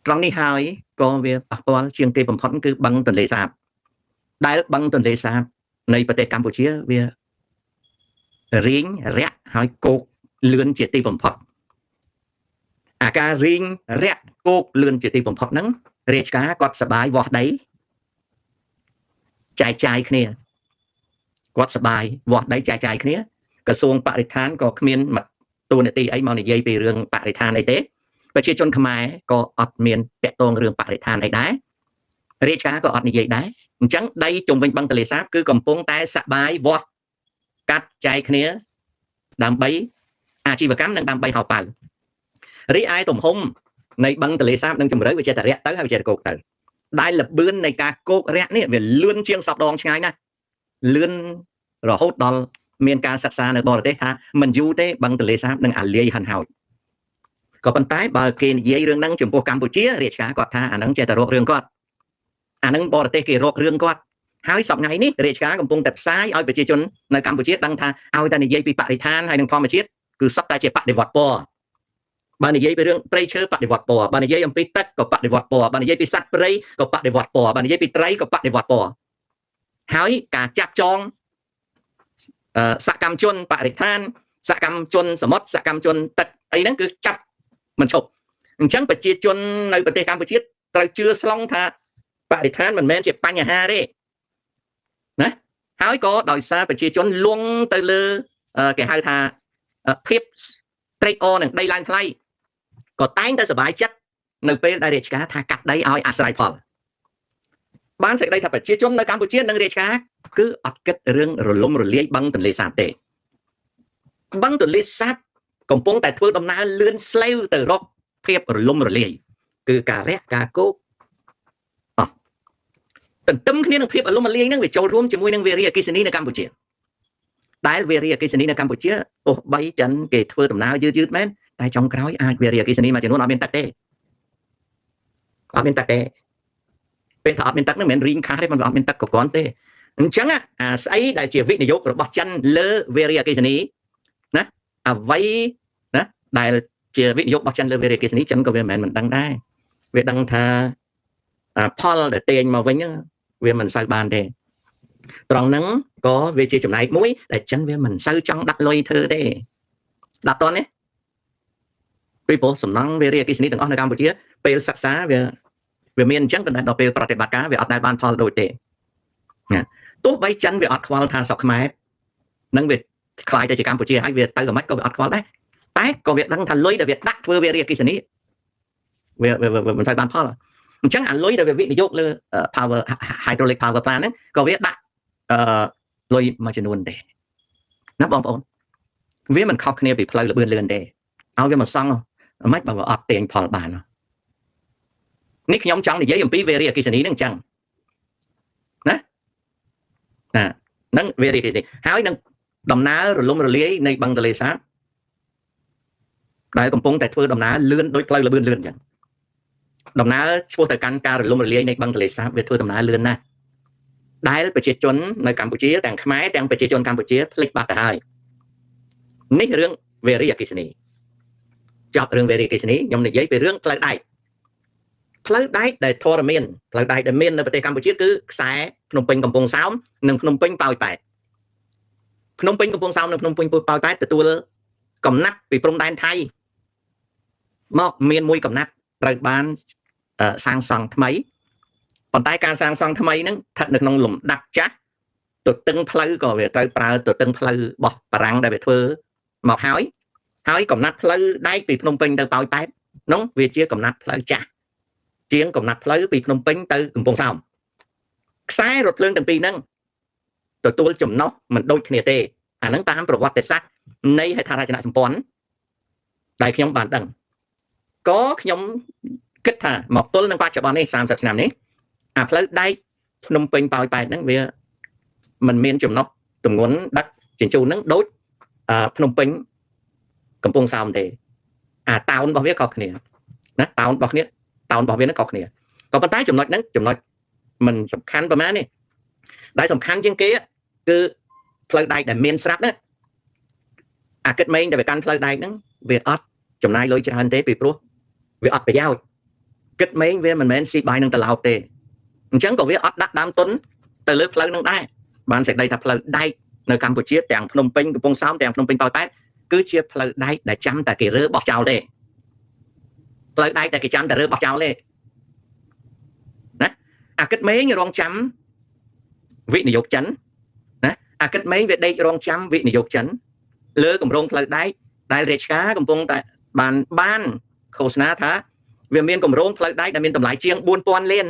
ត្រង់នេះហើយក៏វាប៉ះពាល់ជាងគេបំផុតគឺបឹងទន្លេសាបដែលបឹងទន្លេសាបនៃប្រទេសកម្ពុជាវារីងរាក់ហើយគោកលឿនជាទីបំផុតអាការរីងរាក់គោកលឿនជាទីបំផុតហ្នឹងរាជការគាត់សបាយវាស់ដីចែកចាយគ្នាគាត់សបាយវាស់ដីចែកចាយគ្នាក្រសួងបរិស្ថានក៏គ្មានតួនាទីអីមកនិយាយពីរឿងបរិស្ថានអីទេប្រជាជនខ្មែរក៏អត់មានតាក់ទងរឿងបរិស្ថានអីដែររាជការក៏អត់និយាយដែរអញ្ចឹងដីជុំវិញបឹងទន្លេសាបគឺកំពុងតែសបាយវាស់កាត់ចែកគ្នាដើម្បីអាជីវកម្មនិងដើម្បីហោប៉ៅរីឯទំហំនៃបឹងទន្លេសាបនិងជម្រៅវាចេះតែរាក់ទៅហើយវាចេះតែគោកទៅដែលលបឿននៃការគោករាក់នេះវាលឿនជាងសពដងឆ្ងាយណាស់លឿនរហូតដល់មានការសិក្សានៅបរទេសថាមិនយូរទេបឹងទន្លេសាបនឹងអាលាយហិនហោចក៏ប៉ុន្តែបើគេនិយាយរឿងហ្នឹងចំពោះកម្ពុជារាជការគាត់ថាអាហ្នឹងចេះតែរករឿងគាត់អាហ្នឹងបរទេសគេរករឿងគាត់ហើយសប្តាហ៍នេះរាជការកំពុងតែផ្សាយឲ្យប្រជាជននៅកម្ពុជាដឹងថាឲ្យតែនិយាយពីបរិស្ថានហើយនឹងធម្មជាតិគឺសុទ្ធតែជាបដិវត្តពណ៌បើនិយាយពីរឿងព្រៃឈើបដិវត្តពណ៌បើនិយាយអំពីទឹកក៏បដិវត្តពណ៌បើនិយាយពីសត្វព្រៃក៏បដិវត្តពណ៌បើនិយាយពីត្រីក៏បដិវត្តពណ៌ហើយការចាប់ចងសកម្មជនបរិស្ថានសកម្មជនសមុទ្រសកម្មជនទឹកអីហ្នឹងគឺចាប់មិនឈប់អញ្ចឹងប្រជាជននៅប្រទេសកម្ពុជាត្រូវជឿស្លុងថាបរិស្ថានមិនមែនជាបញ្ហាទេណាហើយក៏ដោយសារប្រជាជនលងទៅលើគេហៅថាភាពត្រេកអរនឹងដីឡើងថ្លៃក៏តែងតែសប្បាយចិត្តនៅពេលដែលរាជការថាកាត់ដីឲ្យអាស្រ័យផលបានសេចក្តីថាប្រជាជននៅកម្ពុជានិងរាជការគឺអត់គិតរឿងរលំរលាយបឹងទន្លេសាបទេបឹងទន្លេសាបកំពុងតែធ្វើដំណើរលឿនស្លេវទៅរកភាពរលំរលាយគឺការរាក់ការគោកទន្ទឹមគ្នានឹងភាពរលំរលាយហ្នឹងវាចូលរួមជាមួយនឹងវារីអគ្គិសនីនៅកម្ពុជាដែលវារីអគ្គិសនីនៅកម្ពុជាទោះបីចិនគេធ្វើដំណើរយឺតមែនតែចុងក្រោយអាចវារីអគ្គិសនីមួយចំនួនអត់មានទឹកទេអត់មានទឹកទេពេលថាអត់មានទឹកហ្នឹងមិនមែនរីងខាស់ទេមិនអត់មានទឹកគ្រប់គ្រាន់ទេអញ្ចឹងអាស្អីដែលជាវិនិយោគរបស់ចិនលើវារីអគ្គិសនីណាអ្វីណាដែលជាវិនិយោគរបស់ចិនលើវារីអគ្គិសនីចិនក៏វាមិនមែនមិនដឹងដែរវាដឹងថាផលដែលទាញមកវិញវាមិនសូវបានទេត្រង់ហ្នឹងក៏វាជាចំណែកមួយដែលចិនវាមិនសូវចង់ដាក់លុយធ្វើទេដាក់តនេះពីព្រោះសំណង់វារីអគ្គិសនីទាំងអស់នៅកម្ពុជាពេលសិក្សាវាមានអញ្ចឹងប៉ុន្តែដល់ពេលប្រតិបត្តិការវាអត់ដែលបានផលដូចទេទោះបីចិនវាអត់ខ្វល់ថាស្រុកខ្មែរនឹងវាខ្លាយទៅជាកម្ពុជាហើយវាទៅអាម៉េចក៏វាអត់ខ្វល់ដែរតែក៏វាដឹងថាលុយដែលវាដាក់ធ្វើវារីអគ្គិសនីវាមិនសូវបានផលអញ្ចឹងអាលុយដែលវាវិនិយោគលើ power hydraulic power plant ហ្នឹងក៏វាដាក់លុយមួយចំនួនដែរណាបងប្អូនវាមិនខុសគ្នាពីផ្លូវលបឿនលឿនទេឲ្យវាមកសង់មិនបើអត់ទាញផលបាននេះខ្ញុំចង់និយាយអំពីវារីអគ្គិសនីហ្នឹងអញ្ចឹងណាហ្នឹងវារីអគ្គិសនីហើយនឹងដំណើររលំរលាយនៃបឹងទន្លេសាបដែលកំពុងតែធ្វើដំណើរលឿនដូចផ្លូវលបឿនលឿនអញ្ចឹងដំណើរឆ្ពោះទៅកាន់ការរលំរលាយនៃបឹងទន្លេសាបវាធ្វើដំណើរលឿនណាស់ដែលប្រជាជននៅកម្ពុជាទាំងខ្មែរទាំងប្រជាជនកម្ពុជាភ្លេចបាត់ទៅហើយនេះរឿងវារីអគ្គិសនីចប់រឿងវារីអគ្គិសនីខ្ញុំនិយាយពីរឿងផ្លូវដែកដែលធរមានផ្លូវដែកដែលមាននៅប្រទេសកម្ពុជាគឺខ្សែភ្នំពេញកំពង់សោមនិងភ្នំពេញប៉ោយប៉ែតភ្នំពេញកំពង់សោមនិងភ្នំពេញប៉ោយប៉ែតទទួលកំណាត់ពីព្រំដែនថៃមកមានមួយកំណាត់ត្រូវបានសាងសង់ថ្មីប៉ុន្តែការសាងសង់ថ្មីហ្នឹងស្ថិតនៅក្នុងលំដាប់ចាស់ទទឹងផ្លូវក៏វាត្រូវប្រើទទឹងផ្លូវរបស់បារាំងដែលវាធ្វើមកហើយកំណាត់ផ្លូវដែកពីភ្នំពេញទៅប៉ោយប៉ែតនោះវាជាកំណាត់ផ្លូវចាស់ជាងកំណាត់ផ្លូវពីភ្នំពេញទៅកំពង់សោមខ្សែរថភ្លើងទាំងពីរហ្នឹងទទួលចំណុះមិនដូចគ្នាទេអាហ្នឹងតាមប្រវត្តិសាស្ត្រនៃហេដ្ឋារចនាសម្ព័ន្ធដែលខ្ញុំបានដឹងក៏ខ្ញុំគិតថាមកទល់នឹងបច្ចុប្បន្ននេះ30ឆ្នាំនេះអាផ្លូវដែកភ្នំពេញប៉ោយប៉ែតហ្នឹងវាមិនមានចំណុះទម្ងន់ដឹកជញ្ជូនហ្នឹងដូចភ្នំពេញកំពង់សោមទេអាតោនរបស់វាខុសគ្នាណាតោនរបស់វាហ្នឹងខុសគ្នាក៏ប៉ុន្តែចំណុចហ្នឹងចំណុចមិនសំខាន់ប្រហែលនេះដែលសំខាន់ជាងគេគឺផ្លូវដែកដែលមានស្រាប់ណាអាគិតមេងដែលវាកាន់ផ្លូវដែកហ្នឹងវាអត់ចំណាយលុយច្រើនទេពីព្រោះវាអត់ប្រយោជន៍ គិតមែនវាមិនមែនស៊ីបាយនឹងត្រឡោកទេអញ្ចឹងក៏វាអត់ដាក់ដើមទុនទៅលើផ្លូវនឹងដែរបានសេចក្តីថាផ្លូវដែកនៅកម្ពុជាទាំងភ្នំពេញកំពង់សោមទាំងភ្នំពេញប៉ោយប៉ែតគឺជាផ្លូវដែកដែលចាំតែគេរើបោះចោលទេផ្លូវដែកតែគេចាំតែរើបោះចោលទេណាអាគិតមែនរងចាំវិនិយោគចិនណាអាគិតមែនវាដេករងចាំវិនិយោគចិនលើគម្រោងផ្លូវដែកដែលរាជការកំពុងតែបានឃោសនាថាវាមានគម្រោងផ្លូវដែកដែលមានតម្លៃជាង 4000 លាន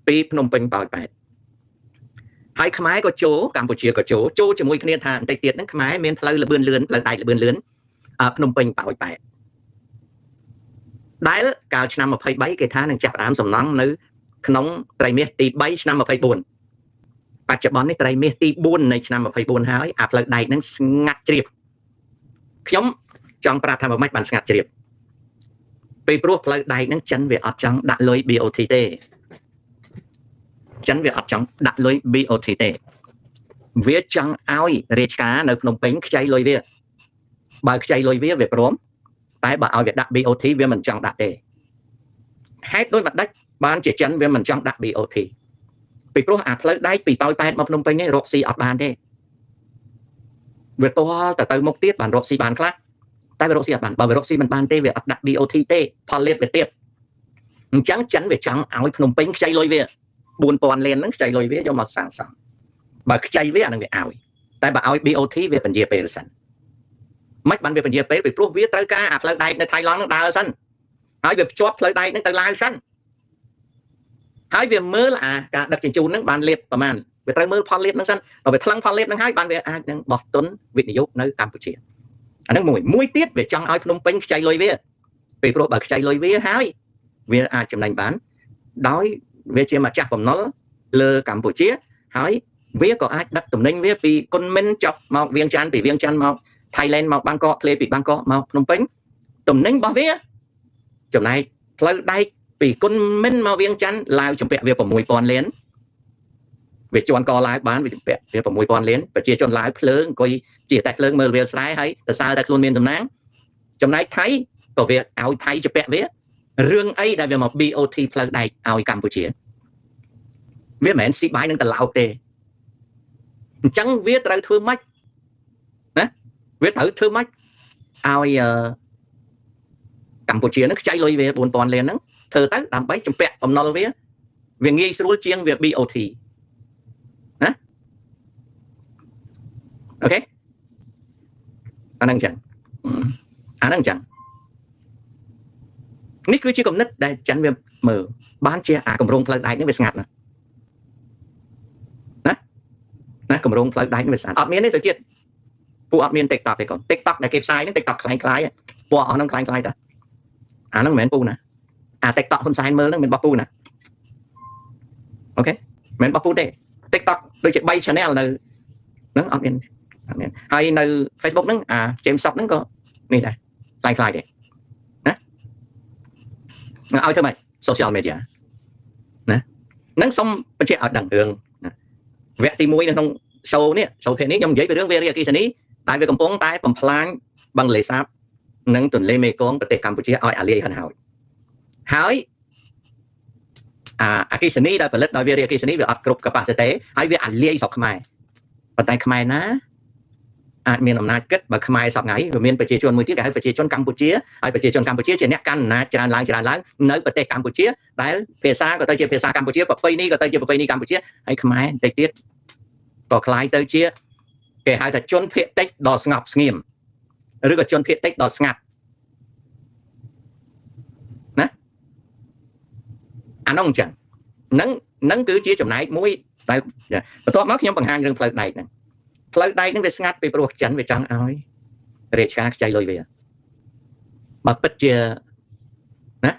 ពីភ្នំពេញប៉ោយប៉ែតហើយខ្មែរក៏ចូលកម្ពុជាក៏ចូលជាមួយគ្នាថាបន្តិចទៀតហ្នឹងខ្មែរមានផ្លូវលឿនលឿនផ្លូវដែកលឿនលឿនភ្នំពេញប៉ោយប៉ែតដែលកាលឆ្នាំ23គេថានឹងចាប់ផ្ដើមសំណង់នៅក្នុងត្រីមាសទី3ឆ្នាំ24បច្ចុប្បន្ននេះត្រីមាសទី4នៃឆ្នាំ24ហើយអាផ្លូវដែកហ្នឹងស្ងាត់ជ្រាបខ្ញុំចង់ប្រាប់ថាមិនបានស្ងាត់ជ្រាបពីព្រោះផ្លូវដែកហ្នឹងចិនវាអត់ចង់ដាក់លុយ BOT ទេចិនវាអត់ចង់ដាក់លុយ BOT ទេវាចង់ឲ្យរាជការនៅភ្នំពេញខ្ចីលុយវាបើខ្ចីលុយវាព្រមតែបើឲ្យវាដាក់ BOT វាមិនចង់ដាក់ទេហេតុដូចម្ដេចបានជាចិនវាមិនចង់ដាក់ BOT ពីព្រោះអាផ្លូវដែកពីប៉ោយប៉ែតមកភ្នំពេញនេះរកស៊ីអត់បានទេវាតទៅមុខទៀតបានរកស៊ីបានខ្លះតែវារកស៊ីអត់បានបើវារកស៊ីមិនបានទេវាអត់ដាក់ BOT ទេផលលាភវាទៀតអញ្ចឹងចិនវាចង់ឲ្យភ្នំពេញខ្ចីលុយវា 4000 លានហ្នឹងខ្ចីលុយវាយកមកសាងសង់បើខ្ចីវាអានឹងវាឲ្យតែបើឲ្យ BOT វាពន្យាពេលសិនមិនបានវាពន្យាពេលពីព្រោះវាត្រូវការអាផ្លូវដែកនៅថៃឡង់នឹងដើរសិនហើយវាភ្ជាប់ផ្លូវដែកនឹងទៅឡាវសិនហើយវាមើលអាការដឹកជញ្ជូនហ្នឹងបានលាភប្រមាណវាត្រូវមើលផលលាភហ្នឹងសិនបើវាថ្លឹងផលលាភហ្នឹងហើយបានវាអាចនឹងបោះទុនវិនិយោគនៅកម្ពុជាអាហ្នឹងមួយទៀតវាចង់ឲ្យភ្នំពេញខ្ចីលុយវាពីព្រោះបើខ្ចីលុយវាហើយវាអាចចំណេញបានដោយវាជាម្ចាស់បំណុលលើកម្ពុជាហើយវាក៏អាចដឹកទំនិញវាពីគុនមិនចុះមកវៀងច័ន្ទពីវៀងច័ន្ទមក Thailand មកបាងកកផ្លេពីបាងកកមកភ្នំពេញទំនិញរបស់វាចំណែកផ្លូវដែកពីគុនមិនមកវៀងច័ន្ទឡាវចម្ពាក់វា 6000 លានវាជន់កឡាវបានវាចម្ពាក់វា 6000 លានប្រជាជនឡាវភ្លើងអង្គុយជាតែភ្លើងមើលវាលស្រែហើយទៅសើតែខ្លួនមានតំណែងចំណែកថៃក៏វាឲ្យថៃចម្ពាក់វារឿងអីដែលវាមក BOT ផ្លូវដែកឲ្យកម្ពុជាវាមិនមែនស៊ីបាយនឹងត្រឡោកទេអញ្ចឹងវាត្រូវធ្វើម៉េចណាវាត្រូវធ្វើម៉េចឲ្យកម្ពុជានឹងខ្ចីលុយវា 4000 លានហ្នឹងធ្វើទៅដើម្បីចម្ពាក់បំណុលវាងាយស្រួលជាងវា BOT ណាអូខេអាហ្នឹងចឹងនេះគឺជាគំនិតដែលចិនវាមើលបានជាអាគម្រោងផ្លូវដែកនេះវាស្ងាត់ណាគម្រោងផ្លូវដែកនេះវាស្ងាត់អត់មានទេសុជាតិពួកអត់មាន TikTok ទេកូន TikTok ដែលគេផ្សាយហ្នឹង TikTok คล้ายៗពណ៌អស់ហ្នឹងคล้ายៗតាអាហ្នឹងមិនមែនពូណាអា TikTok ហ៊ុនសែនមើលហ្នឹងមិនបោះពូណាអូខេមិនបោះពូទេ TikTok ដូចជា3 channel នៅហ្នឹងអត់មានហើយនៅ Facebook ហ្នឹងអា James Sock ហ្នឹងក៏នេះដែរคล้ายៗដែរណាឲ្យធ្វើម៉េច social media ណាហ្នឹងសុំបញ្ជាក់ឲ្យដឹងរឿងវគ្គទី1នៅក្នុង show នេះ show នេះខ្ញុំនិយាយពីរឿងវារីអគ្គិសនីដែលវាកំពុងតែបំផ្លាញបឹងទន្លេសាបនិងទន្លេមេគង្គប្រទេសកម្ពុជាឲ្យអាលាយហើយអគ្គិសនីដែលផលិតដោយវារីអគ្គិសនីវាអត់គ្រប់ capacity ហើយវាអាលាយស្រុកខ្មែរប៉ុន្តែខ្មែរណាអាចមានអំណាចគិតបើខ្មែរសពថ្ងៃវាមានប្រជាជនមួយទៀតគេហៅប្រជាជនកម្ពុជាហើយប្រជាជនកម្ពុជាជាអ្នកកាន់អំណាចច្រើនឡើងនៅប្រទេសកម្ពុជាដែលភាសាក៏ទៅជាភាសាកម្ពុជាប្រពៃណីក៏ទៅជាប្រពៃណីកម្ពុជាហើយខ្មែរបន្តិចទៀតក៏คล้ายទៅជាគេហៅថាជនភាគតិចដ៏ស្ងប់ស្ងៀមឬក៏ជនភាគតិចដ៏ស្ងាត់ណាអានោះអញ្ចឹងនឹងគឺជាចំណែកមួយតែបន្ទាប់មកខ្ញុំបង្ហាញរឿងផ្លូវដែកហ្នឹងផ្លូវដែកហ្នឹងវាស្ងាត់ពីព្រោះចិនវាចង់ឲ្យរាជការខ្ចីលុយវាបើពិតជាណា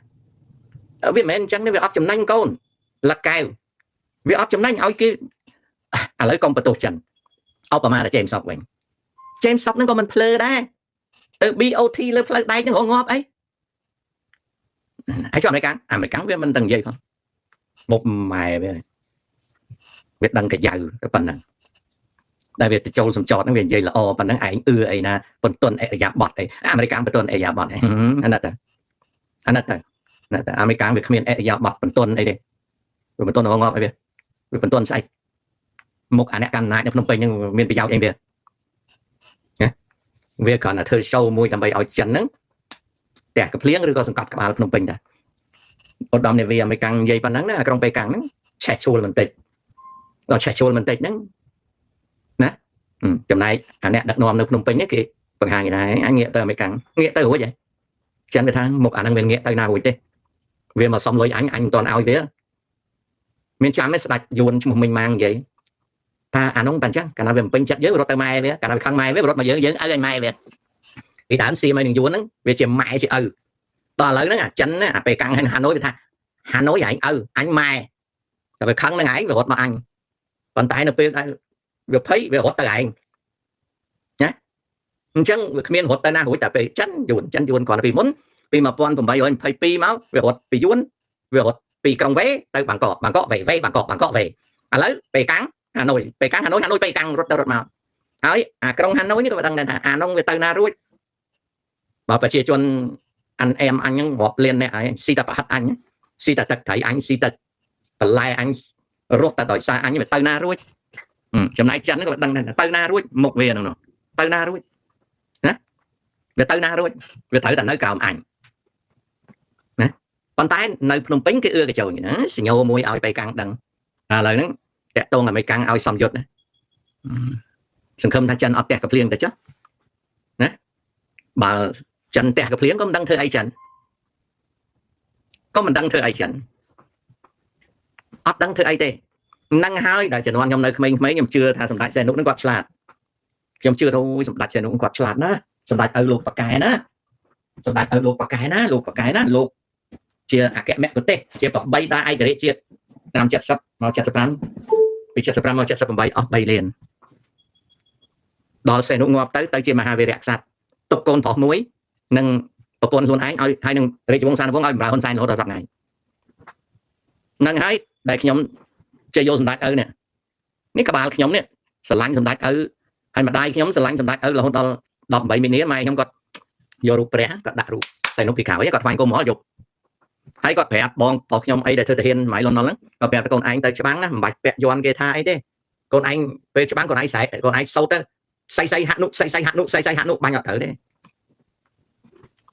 វាមិនមែនអញ្ចឹងវាអត់ចំណេញកូនលកែវវាអត់ចំណេញឲ្យគេឥឡូវកុំបន្ទោសចិនឧបមាតែ James Sock វិញ James Sock ហ្នឹងក៏មិនភ្លើដែរទៅ BOT លើផ្លូវដែកហ្នឹងងាប់អីហើយចុះអាមេរិកវាមិនដឹងនិយាយផងមុខម៉ែវាដឹងកាយៅទៅប៉ុណ្ណឹងដែលវាទៅចូលសំចតហ្នឹងវានិយាយល្អប៉ុណ្ណឹងឯងអីណាបន្ទន់អរិយាប័ត្រអីអាមេរិកបន្ទន់អរិយាប័ត្រអីអាណិតទៅ តែអាមេរិកវាគ្មានអរិយាប័ត្របន្ទន់អីទេវាបន្ទន់ងប់អីវាបន្ទន់ស្អីមុខអាអ្នកកាន់អំណាចនៅភ្នំពេញហ្នឹងមានប្រយោជន៍អីវាវាគ្រាន់តែធ្វើ show មួយដើម្បីឲ្យចិនហ្នឹងតែកភ្លៀងឬក៏សង្កត់ក្បាលភ្នំពេញដែរឧត្តមនាវីអាមេរិកនិយាយប៉ុណ្ណឹងណាក្រុងប៉េកាំងហ្នឹងឆេះជួលបន្តិចដល់ឆេះជួលបន្តិចហ្នឹងណាចំណែកអាអ្នកដឹកនាំនៅភ្នំពេញនេះគេបង្ហាញដែរអញងាកទៅអាមេរិកងាកទៅរួចហើយចិនវាថាមុខអាហ្នឹងវាងាកទៅណារួចទេវាមកសុំលុយអញមិនទាន់ឲ្យវាមានចាំទេស្ដេចយួនឈ្មោះមីងម៉ាងនិយាយថាអានោះតែអញ្ចឹងកាលណាវាមិនពេញចិត្តយើងរត់ទៅម៉ែវាកាលណាវាខឹងម៉ែវារត់មកយើងឲ្យឯម៉ែវាពីដើមសៀមឲ្យនឹងយួនហ្នឹងវាជាម៉ែជាឪដល់ឥឡូវហ្នឹងអាចិនណាអាប៉េកាំងហើយហាណូយវាថាហាណូយឯងឪអញម៉ែតែវាខឹងនឹងឯងវារត់មកអញប៉ុន្តែនៅពេលដែលវាភ័យវារត់ទៅឯងណាអញ្ចឹងវាគ្មានរត់ទៅណារួចតែពេលចិនយួនគាត់ពីមុនពី1822មកវារត់ពីយួនវារត់ពីក្រុងវេទៅបាងកកវេបាងកកវេឥឡូវប៉េកាំងហាណូយប៉េកាំងហាណូយប៉េកាំងរត់ទៅរត់មកហើយអាក្រុងហាណូយនេះក៏មិនដឹងដែរថាអានោះវាទៅណារួចបើប្រជាជនអានអែមអញហ្នឹងរាប់លានអ្នកហើយស៊ីតែប្រហិតអញស៊ីតែទឹកត្រីអញស៊ីតែបន្លែអញរត់តែដោយសារអញវាទៅណារួចចំណែកចិនក៏មិនដឹងដែរទៅណារួចមុខវាហ្នឹងទៅណារួចណាវាទៅណារួចវាត្រូវតែនៅក្រោមអញណាប៉ុន្តែនៅភ្នំពេញគេអឺកញ្ចោណាសញ្ញោមួយឲ្យប៉េកាំងដឹងឥឡូវហ្នឹងតាក់តងអាមេរិកឲ្យសំយុទ្ធណាសង្ឃឹមថាចិនអត់ផ្ទះកាភ្លៀងទៅចុះណាបើចិនផ្ទះកាភ្លៀងក៏មិនដឹងធ្វើអីចិនក៏មិនដឹងធ្វើអីចិនអត់ដឹងធ្វើអីទេហ្នឹងហើយដែលជំនាន់ខ្ញុំនៅក្មេងៗខ្ញុំជឿថាសម្ដេចសែននុហ្នឹងគាត់ឆ្លាតខ្ញុំជឿថាសម្ដេចសែននុគាត់ឆ្លាតណាសម្ដេចឪលោកប៉ាកែណាសម្ដេចឪលោកប៉ាកែណាលោកជាអគ្គមគ្គុទេសជាប្របីដាឯករាជ្យជាតិឆ្នាំ70មក75ពី75មក78អស់3លានដល់សែននុងាប់ទៅជាមហាវីរៈក្សត្រទុកកូនប្រុសមួយនិងប្រពន្ធខ្លួនឯងឲ្យហើយនឹងរាជវង្សានុវង្សឲ្យបម្រើហ៊ុនសែនរហូតដល់សប្តាហ៍ហ្នឹងហើយដែលខ្ញុំចេះយកសម្ដេចឪនេះក្បាលខ្ញុំនេះស្រឡាញ់សម្ដេចឪហើយម្ដាយខ្ញុំស្រឡាញ់សម្ដេចឪរហូតដល់18មីនាម៉ែខ្ញុំគាត់យករូបព្រះគាត់ដាក់រូបសែននុពីក្រោយគាត់ថ្វាយគុំមកយកហើយគាត់ប្រាប់បងប្រុសខ្ញុំអីដែលធ្វើទាហានម៉ៃលុនហ្នឹងគាត់ប្រាប់កូនឯងទៅច្បាំងណាមិនបាច់ពាក់យ័ន្តគេថាអីទេកូនឯងពេលច្បាំងកូនឯងសោតទៅសៃហនុបាញ់អត់ត្រូវទេ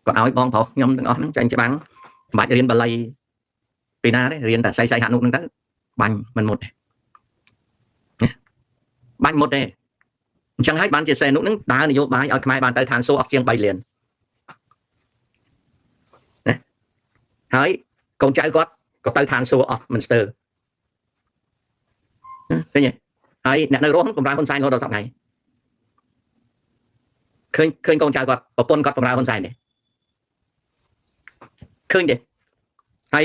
គាត់ឲ្យបងប្រុសខ្ញុំទាំងអស់ហ្នឹងចាញ់ច្បាំងមិនបាច់រៀនបាលីពីណាទេរៀនតែសៃហនុហ្នឹងទៅបាញ់មិនមុតទេបាញ់មុតទេអញ្ចឹងហើយបានជាសែននុហ្នឹងដើរនយោបាយឲ្យខ្មែរបានទៅឋានសួគ៌អស់ជាង3លានណាហើយកូនចៅគាត់ក៏ទៅឋានសួគ៌អស់មិនស្ទើរឃើញទេហើយអ្នកនៅរស់បម្រើហ៊ុនសែនរហូតដល់សប្តាហ៍ថ្ងៃឃើញកូនចៅគាត់ប្រពន្ធគាត់បម្រើហ៊ុនសែនទេឃើញទេហើយ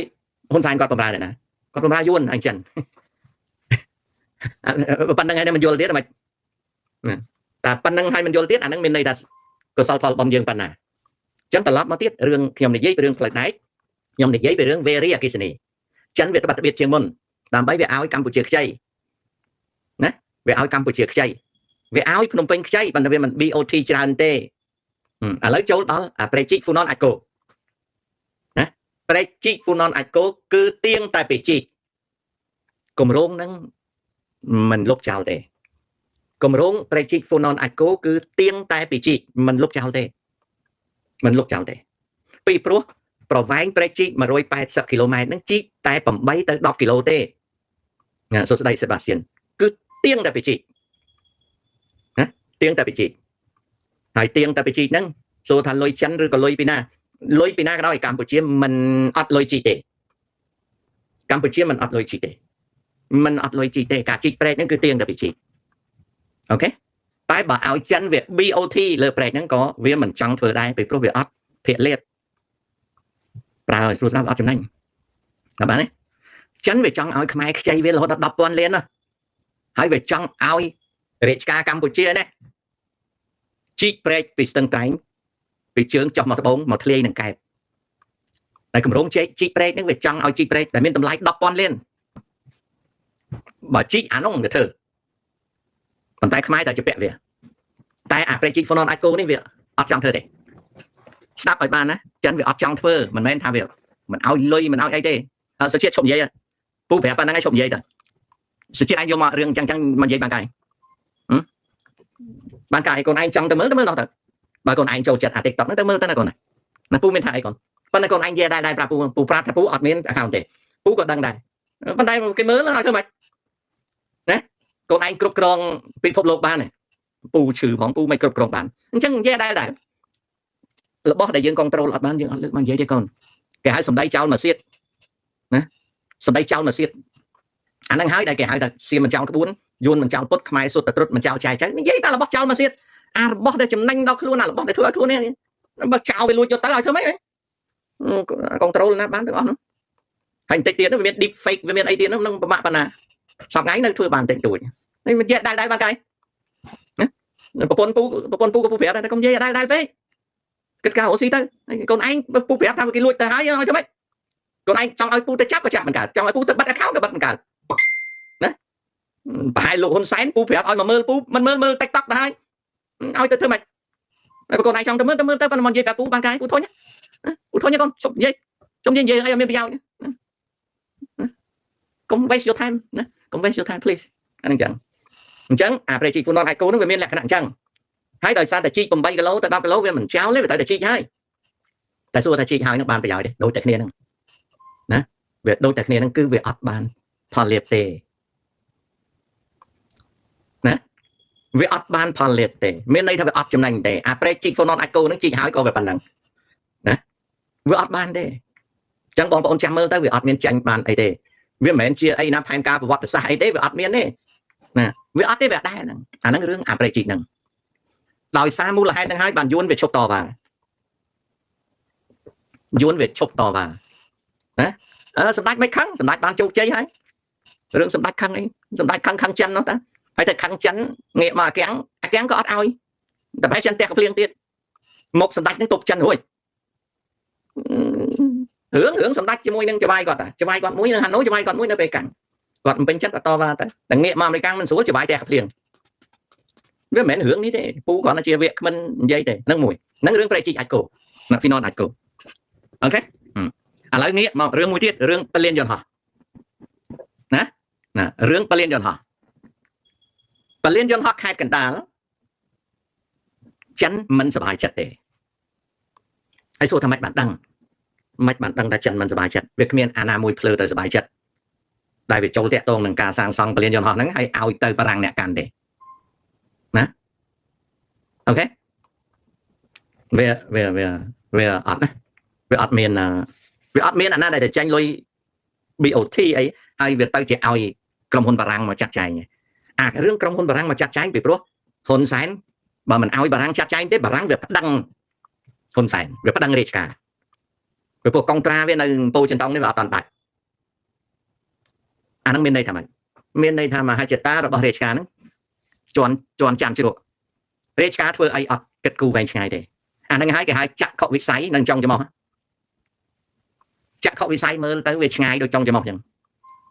ហ៊ុនសែនគាត់បម្រើដែរណាគាត់បម្រើយួនអញ្ចឹងប៉ុណ្្នឹងហើយមិនយល់ទៀតតែប៉ុណ្្នឹងហើយមិនយល់ទៀតអាហ្នឹងមានន័យថាកុសលផលរបស់យើងប៉ុណ្ណាអញ្ចឹងត្រឡប់មកទៀតរឿងខ្ញុំនិយាយពីរឿងផ្លូវដែកខ្ញុំនិយាយពីរឿងវេរីអគ្គិសនីចិនវាត្បិតត្បៀតជាងមុនដើម្បីវាឲ្យកម្ពុជាខ្ចីណាវាឲ្យកម្ពុជាខ្ចីវាឲ្យភ្នំពេញខ្ចីប៉ុន្តែវាមិន BOT ច្រើនទេឥឡូវចូលដល់ប្រេជីកហ្វូណនអាចកូណាប្រេជីកហ្វូណនអាចកូគឺទៀងតែពីជីកគម្រោងហ្នឹងមិនលុបចោលទេគម្រោងប្រេជីកហ្វូណនអាចកូគឺទៀងតែពីជីកមិនលុបចោលទេពីព្រោះប្រវែងប្រេជីក180គីឡូម៉ែត្រហ្នឹងជីកតែ8ទៅ10គីឡូទេណាសួស្ដីសេបាស្ទៀនគឺទៀងតែពីជីកទៀងតែពីជីកហើយទៀងតែពីជីកហ្នឹងសួរថាលុយចិនឬក៏លុយពីណាក៏ដោយកម្ពុជាមិនអត់លុយជីកទេកម្ពុជាមិនអត់លុយជីកទេការជីកប្រេកហ្នឹងគឺទៀងតែពីជីកអូខេតែបើឲ្យចិនវា BOT លើប្រេកហ្នឹងក៏វាមិនចង់ធ្វើដែរពីព្រោះវាអត់ភាគលាភប្រើឲ្យស្រួលស្ដាប់អត់ចំណេញតែបានទេចិនវាចង់ឲ្យខ្មែរខ្ចីវារហូតដល់ 10,000 លានណាហើយវាចង់ឲ្យរាជការកម្ពុជាណាជីកប្រេកពីស្ទឹងត្រែងពីជើងចុះមកត្បូងមកធ្លាយនឹងកែបតែគម្រោងជីកប្រេកហ្នឹងវាចង់ឲ្យជីកប្រេកដែលមានតម្លៃ 10,000 លានបើជីកអានោះវាធ្វើប៉ុន្តែខ្មែរតែជាពាក់វាតែអាប្រេកជីកហ្វូណនអាចកូនេះវាអត់ចង់ធ្វើទេស្ដាប់ឲ្យបានណាចិនវាអត់ចង់ធ្វើមិនមែនថាវា mình ao lôi mình ao ai thế sự chết chồng vậy phu bẻ pan năng ai chồng vậy ta sự chết anh vô mà riêng chẳng mà vậy bạn cài còn anh trong tới mới nó thật bà còn anh trâu chặt TikTok nó tới mới tới là còn này là phu miền Thái còn bên này còn anh về đây phu phu admin account để phu còn đăng đây bên đây cái mới nó nói thôi mày nè còn anh cướp con bị phốt lột ban này phu trừ bóng phu mày cướp con bạn chẳng về đây là boss đại dương control ở ban dương lực mang về cho con cái hai sầm đáy trao mà xiết nè sầm đáy trao mà xiết anh đang hái đây cái hai là xiên mình trao cái bún yun mình trao bớt mai sụt trút mình trao trái trái vậy ta là boss trao mà xiết boss đây chấm nanh đâu luôn là boss đây thua luôn nè nó trao về lui cho tới rồi thôi mấy control nó bán được không hành tịch tiền nó về deep fake về miền ấy tiền nó bạ bàn à sọc ngáy nó thua bàn tịch tuổi nên mình đại bàn cái pon pu của vẻ đây không dây đại đấy kết cao oxy tới còn anh pu vẻ tao cái lui tới hái nói cho mấy còn anh trong ai pu tới chấp và chạm mình cả trong ai pu tới bắt account cả bắt mình cả đấy hai lục hôn sáng pu vẻ oi mà mơ pu mình mơ tiktok đấy oi tới thôi mày còn anh trong tới mơ tới phần mòn dây cả pu bàn cái pu thôi nhá con trong dây ai miền nhau nhé không waste your time nè không waste your time please anh chẳng bây chị phụ non ai cô nó về miền lạc nặng chăng hãy đợi sao tại chi cùng bay cái lấu tại bao cái lấu về mình cháo lấy về tại chi hay tại sao tại chi hai nó bàn bây giờ đi đôi tạch niên nè về đôi tạch niên cứ về ọt bàn thòn liệt tề nè về ọt bàn thòn liệt tề miền đây theo về ọt chấm nành tề bây chị phụ non ai cô nó chi hai có về bàn nặng nè về ọt bàn đây chẳng bọn chăm mơ tới về ọt miền tranh bàn ấy tề về mến chia ai nắp hành ca và vọt sai đấy về ọt miền đấy nè về ọt đấy về đây nè nó rương bây chị nè đòi xa mua là hai bàn yuan về chụp tò vào yuan về chụp tò vào đấy sầm đách mấy khăng sầm đách ban châu chơi hay rương sầm đách khăng ấy sầm đách khăng chân nó ta phải thật khăng chắn nghệ mà kén có ớt ao tập hai chân tẹt liên tiết một sầm đách nó tục chân rồi hướng sầm đách cho môi nâng cho vai còn mũi Hà Nội cho vai còn mũi nó về cẳng còn bên chất là to vào tới nghệ mà mình căng mình xuống cho vai tẹt liền với mẹ hướng ní thế pu còn nó chia việc mình dây thế nâng mùi nâng rương phải chi ạch cổ là phi non ạch cổ ok lấy nghĩa mà rương mùi tiết rương liên dọn họ nè rương liên dọn họ liên dọn họ khai cần ta chắn mình sờ bài chặt để ai số thằng mạch bạn đăng đã chắn mình sờ bài chặt việc miền ana mùi plơ tới sờ bài chặt đại việt châu tẹt tông nâng ca sang song liên dọn họ nâng hay ao tới parang nè can để nè ok về ọt miền anh này để tranh lôi bị ổ thi ấy hay việc tao chỉ ao cầm hôn barang mà chặt cháy cái rương cầm hôn barang mà chặt cháy bị pro hôn sáng mà mình ao barang chặt cháy đấy barang việc đăng hôn sáng việc đăng rich cả việc bộ contra với này po trên tông đấy vào toàn bạch nó miền đây tham mà hai chết ta rồi bảo rich cả nó chọn chạm chế độ rich cá thưa ai ọt kết cú về ngày để nâng hai cái hai chặt khẩu vị sấy nâng trong cho mọc chặt khẩu vị sấy mơ tới về ngày đôi trong cho mọc chẳng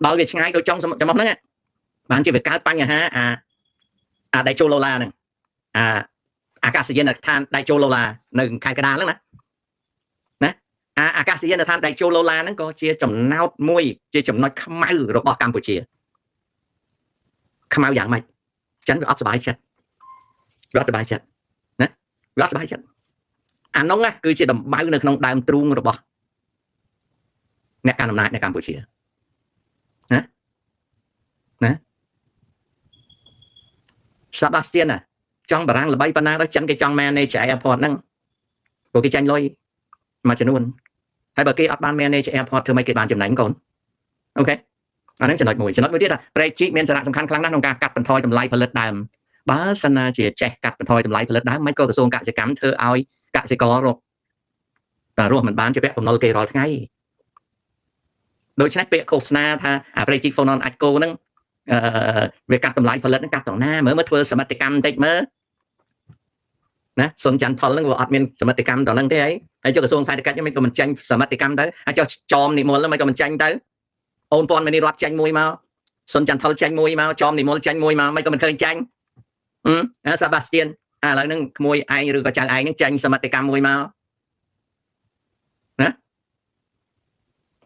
đôi về ngày đôi trong cho mọc nữa bạn chỉ việc cá băng ha đại châu lô la này ca sĩ là than đại châu lô la nâng khai cái đá nữa nè ca sĩ là than đại châu lô la nó có chia chấm nao môi chia chấm nói mau rồi bỏ Campuchia mau dạng mày chắn với ọt bài chặt nè ọt bài chặt nó nghe cứ chỉ đầm bao được không đam trung rồi bỏ nè cả năm nay nè Campuchia nè Sebastian trong barang là bay pana đó chắn cái trong manage chạy airport năng của cái tranh lôi mà chỉ luôn hay bởi cái ọt ban manage airport thưa mấy cái bàn chấm đánh còn ok anh nói mùi chỉ nói với tiết là Brexit miền sạt sำคัญครั้งนั้นของการกัดเป็นทอยทำลายผลิตได้บ้าสนาจีแจกกัดเป็นทอยทำลายผลิตได้ไม่ก็กระทรวงเกษตรกรรมเธอเอาเกษตรกรรกแต่รวมมันบ้านจะเป็นผมนอลเกย์รอทั้งไงโดยใช้เปรียบโฆษณาท่าBrexitโฟนอนอัดโกนั่งเวกัดทำลายผลิตนั่งกัดต่อหน้าเมื่อเธอสมัติกรรมเด็กเมื่อนะสนจันทร์นั่งว่าอัดมินสมัติกรรมต่อนั่งได้ไอ้เจ้ากระทรวงสายการยังไม่ก็มันแจ้งสมัติกรรมได้ไอ้เจ้าจอมนี่มดแล้วไม่ก็มันแจ้งได้โอนปอนไม่ได้รัดแจ้งมวยมาสนจันทร์แจ้งมวยมาจอมนี่มดแจ้งมวยมาไม่ก็มันเคยแจ้งซาบาสเตียนแล้วนั่งมวยไอ้หรือก็จังไอ้นั่งแจ้งสมัติกรรมมวยมานะ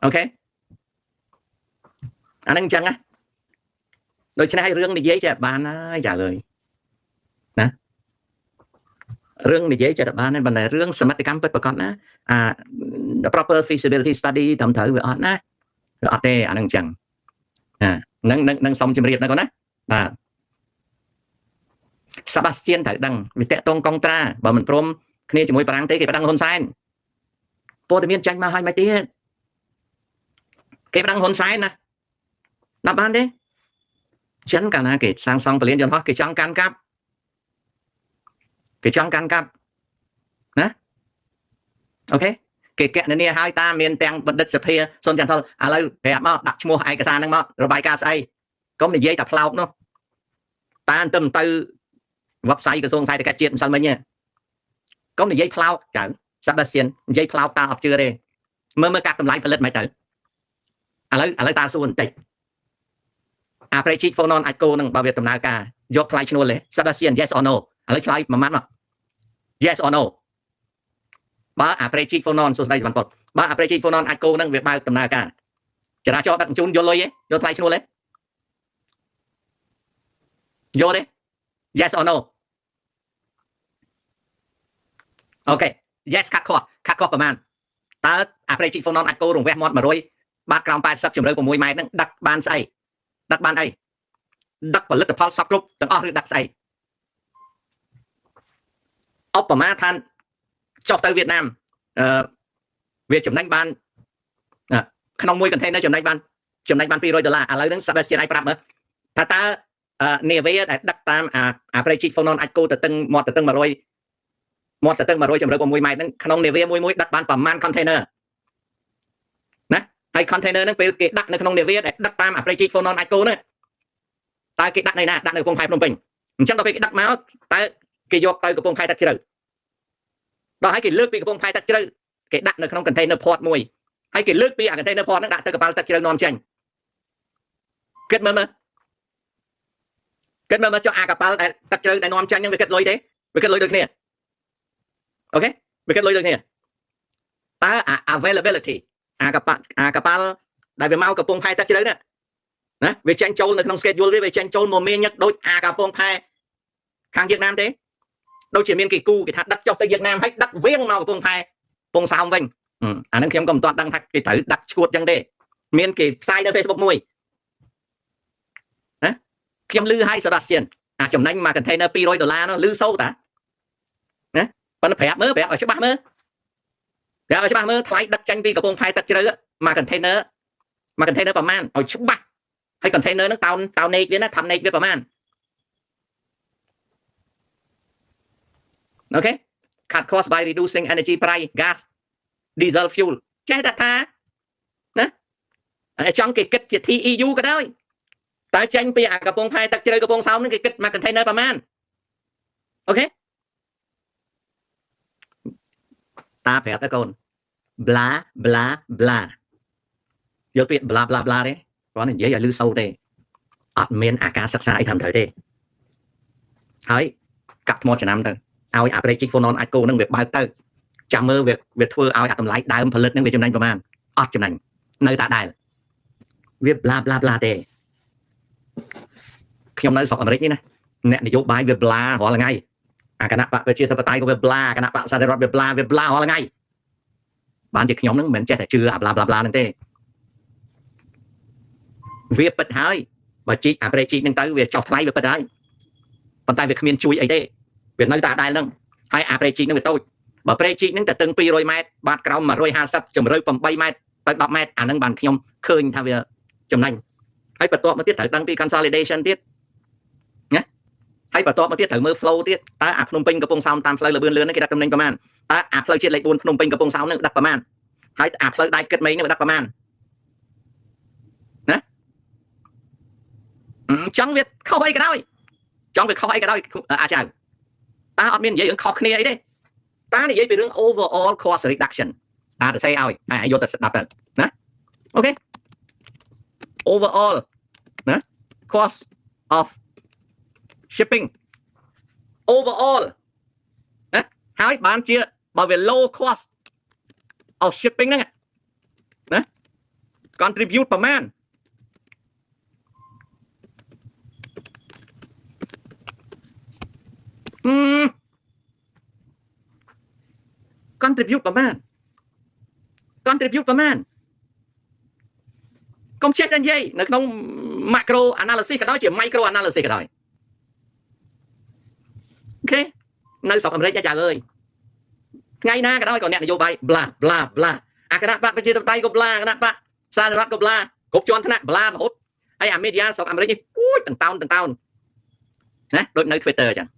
អូខេអាហ្នឹងអញ្ចឹងណាដូច្នេះឲ្យរឿងនិយាយចេះបានហើយចាអើយណារឿងនិយាយចេះតែបានហើយប៉ុន្តែរឿងសមត្ថកម្មពិតប្រាកដណាអា proper feasibility study ត្រឹមត្រូវវាអត់ណាវាអត់ទេអាហ្នឹងអញ្ចឹងនឹងសុំជម្រាបណាកូនណាបាទសាបាស្ទៀនត្រូវដឹងវាតកតងកុងត្រាបើមិនព្រមគ្នាជាមួយបារាំងទេគេប្រដឹងហ៊ុនសែនព័ត៌មានចាញ់មកហើយមកទៀតគេប្រដឹងហ៊ុនសែនណាដល់បានទេចិនកាលណាគេសាងសង់ពលានយន្តហោះគេចង់កាន់កាប់ណាអូខេគេកណនីឲ្យតាមានទាំងបណ្ឌិតសភាសុនចន្ទថុលឥឡូវប្រាប់មកដាក់ឈ្មោះឯកសារហ្នឹងមករបាយការណ៍ស្អីកុំនិយាយតែផ្លោកនោះតាទៅwebsite ក្រសួងសេដ្ឋកិច្ចជាតិម្សិលមិញកុំនិយាយផ្លោកចៅសាប់ដាសៀននិយាយផ្លោកតាអត់ជឿទេមើលកាត់តម្លៃផលិតមិនទៅឥឡូវតាសួរបន្តិចអាប្រេជីក phonon អាចគោនឹងបើវាដំណើរការយកថ្លៃឈ្នួលទេសាប់ដាសៀន yes or no ឥឡូវឆ្លើយមួយម៉ាត់មក yes or no បើអាប្រេជីក phonon សួស្ដីបានពុតបើអាប្រេជីក phonon អាចគោនឹងវាបើកដំណើរការចរាចរណ៍ដឹកជញ្ជូនយកលុយទេយកថ្លៃឈ្នួលទេយកទេ yes or no អូខេ yes កាត់ខុសប្រហែលតើអាប្រេជីក phonon អាចគោរង្វះមាត់100បាតក្រោម80ជម្រៅ6ម៉ែត្រហ្នឹងដឹកបានស្អីដឹកបានអីដឹកផលិតផលសពគ្រប់ទាំងអស់ឬដឹកស្អីឧបមាថាចុះទៅវៀតណាមវាចំណេញបានក្នុងមួយ container ចំណេញបាន$200ឥឡូវហ្នឹងសាប់ជាឯងប្រាប់មើលថាតើនាវាដែលដឹកតាមអាប្រេជីក phonon អាចគោទៅទឹងមាត់ទៅទឹង100ជម្រៅ6ម៉ែត្រហ្នឹងក្នុងនាវាមួយដឹកបានប្រមាណ container ណាហើយ container ហ្នឹងពេលគេដាក់នៅក្នុងនាវាដែលដឹកតាមអាប្រេជីក phonon អាចគោហ្នឹងតើគេដាក់នៅណាដាក់នៅកំពង់ផែភ្នំពេញអញ្ចឹងដល់ពេលគេដឹកមកតើគេយកទៅកំពង់ផែទឹកជ្រៅដល់ហើយគេលើកពីកំពង់ផែទឹកជ្រៅគេដាក់នៅក្នុង container port មួយហើយគេលើកពីអា container port ហ្នឹងដាក់ទៅកប៉ាល់ទឹកជ្រៅនាំចេញគិតមើលចុះអាកប៉ាល់ដែលទឹកជ្រៅដែលនាំចេញហ្នឹងវាគិតលុយទេវាគិតលុយដូចគ្នាអូខេវាគិតលុយដូចគ្នាតើអា availability អាកប៉ាល់ដែលវាមកកំពង់ផែទឹកជ្រៅណាវាចេញចូលនៅក្នុង schedule វាចេញចូលមកមានញឹកដូចអាកំពង់ផែខាងវៀតណាមទេដូចជាមានគេគូគេថាដឹកចុះទៅវៀតណាមហើយដឹកវៀងមកកំពង់ផែពងសោមវិញអាហ្នឹងខ្ញុំក៏មិនទាន់ដឹងថាគេត្រូវដឹកឈួតចឹងទេមានគេផ្សាយនៅ Facebook មួយណាខ្ញុំលឺឲ្យ Sebastian អាចំណេញមក container $200នោះលឺសូតាណាប៉ុន្តែប្រាប់ឲ្យច្បាស់មើលថ្លៃដឹកចេញពីកំពង់ផែទឹកជ្រៅមក container ប្រមាណឲ្យច្បាស់ហើយ container ហ្នឹងតោនេកវាណាថានេកវាប្រមាណអូខេ cut cost by reducing energy price gas diesel fuel ចេះតែថាណាចង់គេគិតជា TEU ក៏ដោយតើចេញពីអាកំពង់ផែទឹកជ្រៅកំពង់សោមហ្នឹងគេគិតមក container ប្រមាណអូខេតាប្រាប់ទៅកូន bla bla bla យកពាក្យ bla bla bla ទេគាត់និយាយឲ្យលឺសូទេអត់មានអាការសិក្សាអីត្រឹមត្រូវទេហើយកាប់ថ្មចំណាំទៅឲ្យអាប្រេជីក phonon អាចគោនឹងវាបើកទៅចាំមើលវាធ្វើឲ្យអាតម្លៃដើមផលិតនឹងវាចំណេញប្រហែលអត់ចំណេញនៅតែដែលវា bla bla bla ទេខ្ញុំនៅស្រុកអាមេរិកនេះណាអ្នកនយោបាយវា bla រាល់ថ្ងៃអាគណៈបកប្រជាធិបតេយ្យក៏វា bla គណៈបកសន្តិរដ្ឋវា bla រាល់ថ្ងៃបានជាខ្ញុំនឹងមិនមែនចេះតែជឿអា bla bla bla ហ្នឹងទេវាពិតហើយបើជីកអាប្រេជីកហ្នឹងទៅវាចុះថ្លៃវាពិតហើយប៉ុន្តែវាគ្មានជួយអីទេវានៅតែដដែលហ្នឹងហើយអាប្រេជីកហ្នឹងវាតូចបើប្រេជីកហ្នឹងតែទឹង200ម៉ែត្របាតក្រោម150ជម្រៅ8ម៉ែត្រទៅ10ម៉ែត្រអាហ្នឹងបានខ្ញុំឃើញថាវាចំណេញហើយបន្ទាប់មកទៀតត្រូវដឹងពី consolidation ទៀតណាហើយបន្ទាប់មកទៀតត្រូវមើល flow ទៀតតើអាភ្នំពេញកំពង់សោមតាមផ្លូវលបឿនលឿនហ្នឹងគេដាក់តំណែងប្រមាណតើអាផ្លូវជាតិលេខ4ភ្នំពេញកំពង់សោមហ្នឹងដាក់ប្រមាណហើយអាផ្លូវដៃគិតមីហ្នឹងវាដាក់ប្រមាណណាចង់វាខុសអីក៏ដោយអាចៅតាអត់មាននិយាយរឿងខុសគ្នាអីទេតានិយាយពីរឿង overall cost reduction តាទៅស្អីឲ្យយកទៅស្ដាប់ទៅណាអូខេ overall ណា cost of shipping overall ណាហើយបានជាបើវា low cost of shipping ហ្នឹងណា contribute ប្រមាណcontribute ប្រមាណ contribute ប្រមាណកុំចេះតែនិយាយនៅក្នុង macro analysis ក៏ដោយជា micro analysis ក៏ដោយអូខេនៅស្រុកអាមេរិកចាអើយថ្ងៃណាក៏ដោយក៏អ្នកនយោបាយ bla bla bla អាគណៈបកប្រជាធិបតេយ្យក៏ bla គណៈបកសាធារណរដ្ឋក៏ bla គ្រប់ជាន់ថ្នាក់ bla រហូតហើយអាមេឌីយ៉ាស្រុកអាមេរិកនេះពួយតោនណាដូចនៅ Twitter អញ្ចឹង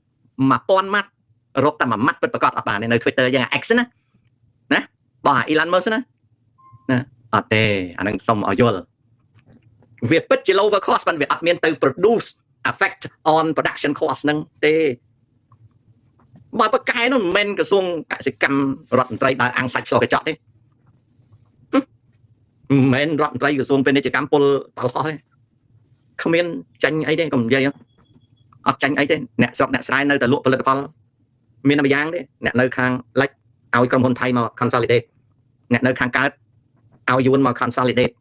1000ម៉ាត់រកតែ1ម៉ាត់ពិតប្រកបអត់បាននៅ Twitter យ៉ាង X ណាបោះ Elon Musk ណាអត់ទេអានឹងសុំឲ្យយល់វាពិតជា lower cost ប៉ុន្តែវាអត់មានទៅ produce effect on production cost ហ្នឹងទេបើបកកែនោះមិនមែនក្រសួងកសិកម្មរដ្ឋមន្ត្រីដើរអាំងសាច់ឆ្លោះកញ្ចក់ទេមិនមែនរដ្ឋមន្ត្រីក្រសួងពាណិជ្ជកម្មពលផលហោះទេគ្មានចាញ់អីទេកុំនិយាយអត់ចាញ់អីទេអ្នកស្រុកអ្នកស្រែនៅតែលក់ផលិតផលមានតែម្យ៉ាងទេអ្នកនៅខាងលិចឲ្យក្រុមហ៊ុនថៃមក consolidate អ្នកនៅខាងកើតឲ្យយួនមក consolidate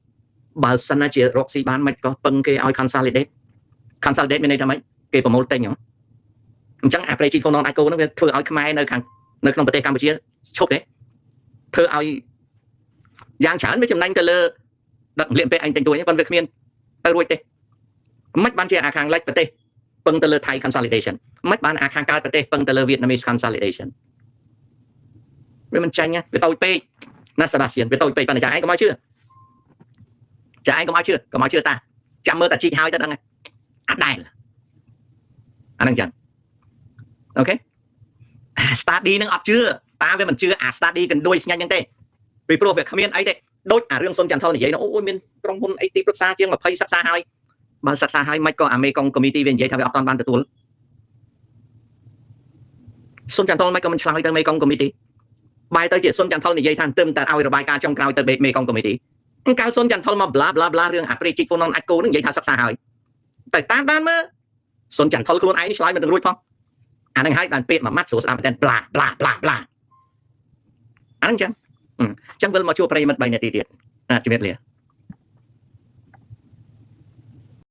បើសិនណាជារកស៊ីបានមិនក៏ពឹងគេឲ្យ consolidate មានន័យថាម៉េចគេប្រមូលទិញហ៎អញ្ចឹងអាប្រេជីហ្វូណនអាចគោនោះវាធ្វើឲ្យខ្មែរនៅក្នុងប្រទេសកម្ពុជាឈប់ទេធ្វើឲ្យយ៉ាងច្រើនវាចំណេញទៅលើដឹកលៀកពេលអញទិញទួយប៉ុន្តែវាគ្មានទៅរួចទេមិនបានជាអាខាងលិចប្រទេសពឹងទៅលើថៃ consolidation មិនបានអាខាងកើតប្រទេសពឹងទៅលើ Vietnamese consolidation វាមិនចាញ់វាតូចពេកណាសាបាសៀនវាតូចពេកប៉ុន្តែចាឯងកុំឲ្យជឿចាឯងកុំឲ្យជឿតាចាំមើលតាជីកហើយទៅដឹងអត់ដែរអាហ្នឹងចឹងអូខេ study នឹងអត់ជឿតាវាមិនជឿអា study កណ្ដួយស្ញាញ់ហ្នឹងទេពីព្រោះវាគ្មានអីទេដូចអារឿងសុនចន្ទថុលនិយាយអូយមានក្រុមហ៊ុនអីទីប្រឹក្សាជាង20សិក្សាហើយបើសិក្សាហើយមិនក៏អាមេកុង committee វានិយាយថាវាអត់បានទទួលសុនចន្ទថុលមិនក៏មិនឆ្លើយទៅមេកុង committee បែរទៅជាសុនចន្ទថុលនិយាយថាទៅតែឲ្យរបាយការណ៍ចុងក្រោយទៅមេកុង committee កាលសុនចន្ទថុលមក bla bla bla រឿងអាប្រេជីកហ្វូណនអាចគោនឹងនិយាយថាសិក្សាហើយតែតាមដានមើលសុនចន្ទថុលខ្លួនឯងនេះឆ្លើយមិនរួចផងអានឹងហើយបានពាក្យមួយម៉ាត់ស្រួលស្ដាប់តែ bla bla bla bla អានឹងចឹងវិលមកជួបប្រិយមិត្ត3នាទីទៀតជំរាបលា